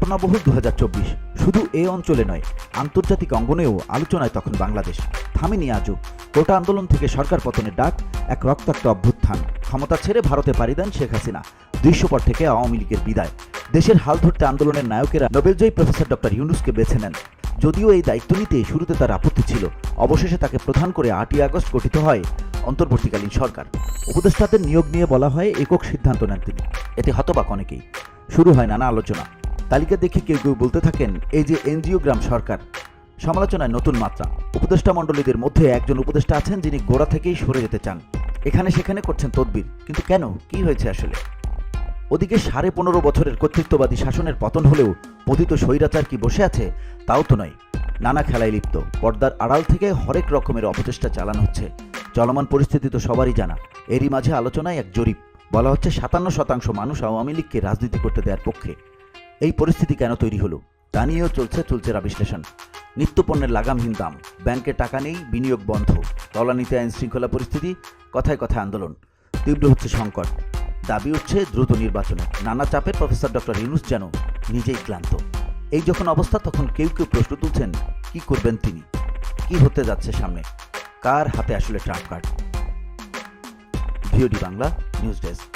ঘটনাবহুল 2024। শুধু এই অঞ্চলে নয়, আন্তর্জাতিক অঙ্গনেও আলোচনায় তখন বাংলাদেশ। থামেনি আজও। কোটা আন্দোলন থেকে সরকার পতনের ডাক, এক রক্তাক্ত অভ্যুত্থান। ক্ষমতা ছেড়ে ভারতে পাড়ি দেন শেখ হাসিনা। দৃশ্যপট থেকে আওয়ামী লীগের বিদায়। দেশের হাল ধরতে আন্দোলনের নায়কেরা নোবেলজয়ী প্রফেসর ডক্টর ইউনূসকে বেছে নেন। যদিও এই দায়িত্ব নিতে শুরুতে তার আপত্তি ছিল, অবশেষে তাকে প্রধান করে 8ই আগস্ট গঠিত হয় অন্তর্বর্তীকালীন সরকার। উপদেষ্টাদের নিয়োগ নিয়ে বলা হয় একক সিদ্ধান্ত নেন তিনি। এতে হতবাক অনেকেই। শুরু হয় নানা আলোচনা। তালিকা দেখে কেউ কেউ বলতে থাকেন, এই যে এনজিওগ্রাম সরকার। সমালোচনায় নতুন মাত্রা। উপদেষ্টা মণ্ডলীদের মধ্যে একজন উপদেষ্টা আছেন যিনি গোড়া থেকেই সরে যেতে চান। এখানে সেখানে করছেন তদবির, কিন্তু কেন, কি হয়েছে আসলে? ওদিকে 15.5 বছরের কর্তৃত্ববাদী শাসনের পতন হলেও পতিত স্বৈরাচার কি বসে আছে? তাও তো নয়। নানা খেলায় লিপ্ত। পর্দার আড়াল থেকে হরেক রকমের অপচেষ্টা চালানো হচ্ছে। চলমান পরিস্থিতি তো সবারই জানা। এরই মাঝে আলোচনায় এক জরিপ। বলা হচ্ছে 57% মানুষ আওয়ামী লীগকে রাজনীতি করতে দেওয়ার পক্ষে। এই পরিস্থিতি কেন তৈরি হলো তা নিয়েও চলছে বিশ্লেষণ। নিত্যপণ্যের লাগামহীন দাম, ব্যাংকে টাকা নেই, বিনিয়োগ বন্ধ, তলানিতে আইন শৃঙ্খলা পরিস্থিতি, কথায় কথায় আন্দোলন। তীব্র হচ্ছে সংকট। দাবি উঠছে দ্রুত নির্বাচনে। নানা চাপে প্রফেসর ডক্টর ইউনূস যেন নিজেই ক্লান্ত। এই যখন অবস্থা, তখন কেউ কেউ প্রশ্ন তুলছেন, কি করবেন তিনি? কি হতে যাচ্ছে সামনে? কার হাতে আসলে Trump card? VOD Bangla news desk.